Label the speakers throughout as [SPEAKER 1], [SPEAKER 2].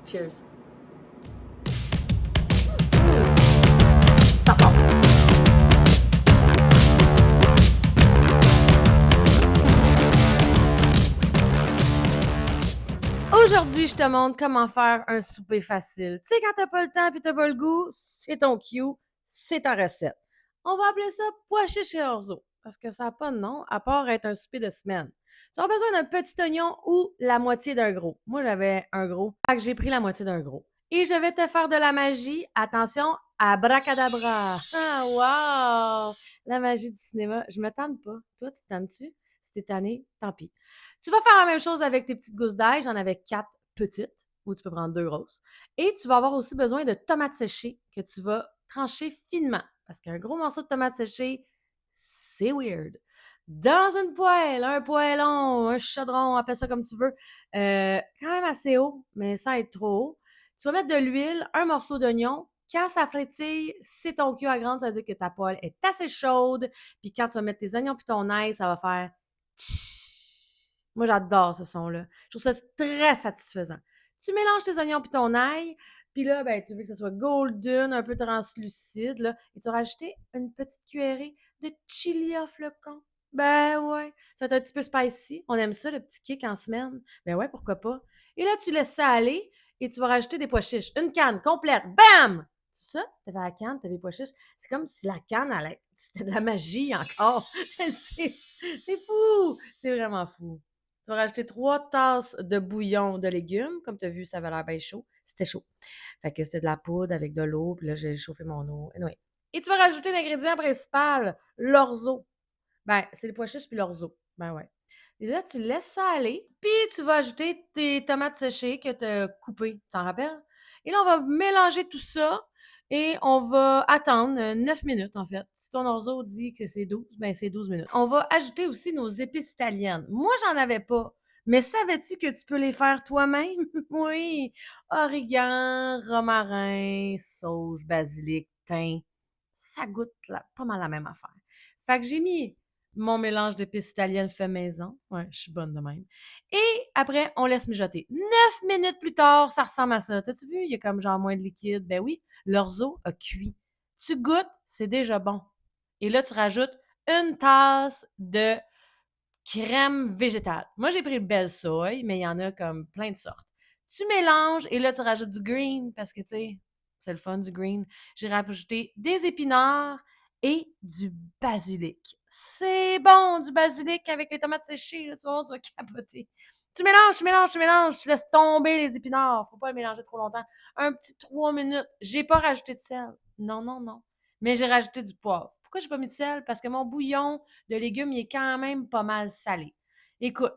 [SPEAKER 1] Cheers. Ça part. Aujourd'hui, je te montre comment faire un souper facile. Tu sais, quand t'as pas le temps et t'as pas le goût, c'est ton cue, c'est ta recette. On va appeler ça pois chiches chez orzo, parce que ça n'a pas de nom, à part être un souper de semaine. Tu auras besoin d'un petit oignon ou la moitié d'un gros. Moi, j'avais un gros, fait que j'ai pris la moitié d'un gros. Et je vais te faire de la magie. Attention, abracadabra. Ah, wow! La magie du cinéma. Je me tente pas. Toi, tu te tentes-tu? Si t'es tanné, tant pis. Tu vas faire la même chose avec tes petites gousses d'ail. J'en avais 4 petites, ou tu peux prendre 2 grosses. Et tu vas avoir aussi besoin de tomates séchées que tu vas trancher finement. Parce qu'un gros morceau de tomate séchée, c'est weird. Dans une poêle, un poêlon, un chaudron, appelle ça comme tu veux, quand même assez haut, mais sans être trop haut. Tu vas mettre de l'huile, un morceau d'oignon. Quand ça frétille, c'est ton cul à grande, ça veut dire que ta poêle est assez chaude. Puis quand tu vas mettre tes oignons puis ton ail, ça va faire moi, j'adore ce son-là. Je trouve ça très satisfaisant. Tu mélanges tes oignons puis ton ail, puis là, ben, tu veux que ce soit golden, un peu translucide, là, et tu vas rajouter une petite cuillerée de chili à flocons. Ben ouais, ça va être un petit peu spicy. On aime ça, le petit kick en semaine. Ben ouais, pourquoi pas. Et là, tu laisses ça aller et tu vas rajouter des pois chiches. Une canne complète. Bam! Tu sais ça? T'avais la canne, t'avais les pois chiches. C'est comme si la canne, c'était de la magie encore. C'est fou! C'est vraiment fou. Tu vas rajouter 3 tasses de bouillon de légumes. Comme tu as vu, ça avait l'air bien chaud. C'était chaud. Fait que c'était de la poudre avec de l'eau. Puis là, j'ai chauffé mon eau. Anyway. Et tu vas rajouter l'ingrédient principal, l'orzo. Ben, c'est les pois chiches puis l'orzo. Ben ouais. Et là, tu laisses ça aller. Puis tu vas ajouter tes tomates séchées que tu as coupées. T'en rappelles? Et là, on va mélanger tout ça. Et on va attendre 9 minutes, en fait. Si ton orzo dit que c'est 12, ben c'est 12 minutes. On va ajouter aussi nos épices italiennes. Moi, j'en avais pas. Mais savais-tu que tu peux les faire toi-même? Oui. Origan, romarin, sauge, basilic, thym. Ça goûte pas mal la même affaire. Fait que j'ai mis mon mélange d'épices italiennes fait maison. Ouais, je suis bonne de même. Et après, on laisse mijoter. 9 minutes plus tard, ça ressemble à ça. T'as-tu vu? Il y a comme genre moins de liquide. Ben oui, l'orzo a cuit. Tu goûtes, c'est déjà bon. Et là, tu rajoutes une tasse de crème végétale. Moi, j'ai pris le belle soy, mais il y en a comme plein de sortes. Tu mélanges et là, tu rajoutes du green parce que, tu sais, c'est le fun du green. J'ai rajouté des épinards et du basilic. C'est bon, du basilic avec les tomates séchées. Là, tu vas voir, tu vas capoter. Tu mélanges, tu mélanges, tu mélanges. Tu laisses tomber les épinards. Faut pas le mélanger trop longtemps. Un petit 3 minutes. J'ai pas rajouté de sel. Non, non, non. Mais j'ai rajouté du poivre. Pourquoi j'ai pas mis de sel? Parce que mon bouillon de légumes, il est quand même pas mal salé. Écoute,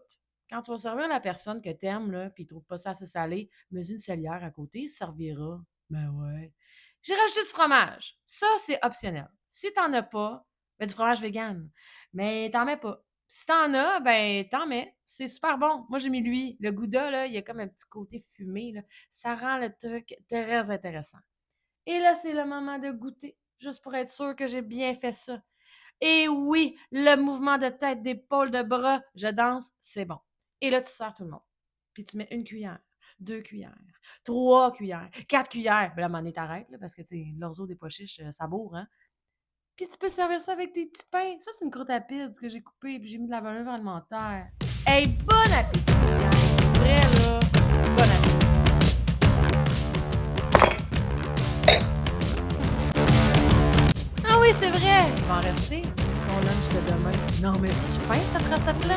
[SPEAKER 1] quand tu vas servir la personne que t'aimes, là, puis il trouve pas ça assez salé, mets une salière à côté, il servira. Ben ouais. J'ai rajouté du fromage. Ça, c'est optionnel. Si t'en as pas, ben du fromage vegan. Mais t'en mets pas. Si t'en as, ben t'en mets. C'est super bon. Moi, j'ai mis lui. Le gouda, là, il y a comme un petit côté fumé, là. Ça rend le truc très intéressant. Et là, c'est le moment de goûter, juste pour être sûr que j'ai bien fait ça. Et oui, le mouvement de tête, d'épaule, de bras, je danse, c'est bon. Et là, tu sers tout le monde. Puis tu mets une cuillère, 2 cuillères, 3 cuillères, 4 cuillères. Ben là, m'en est arrête, là, parce que, tu sais, l'orzo des pois chiches, ça bourre, hein. Puis tu peux servir ça avec tes petits pains. Ça, c'est une croûte à pizza que j'ai coupée, puis j'ai mis de la valeur alimentaire. Hey, bon appétit, gang! Vrai, là, bon appétit. Ah oui, c'est vrai! Il va en rester. Ton lunch de demain. Non, mais c'est-tu fin, cette recette-là?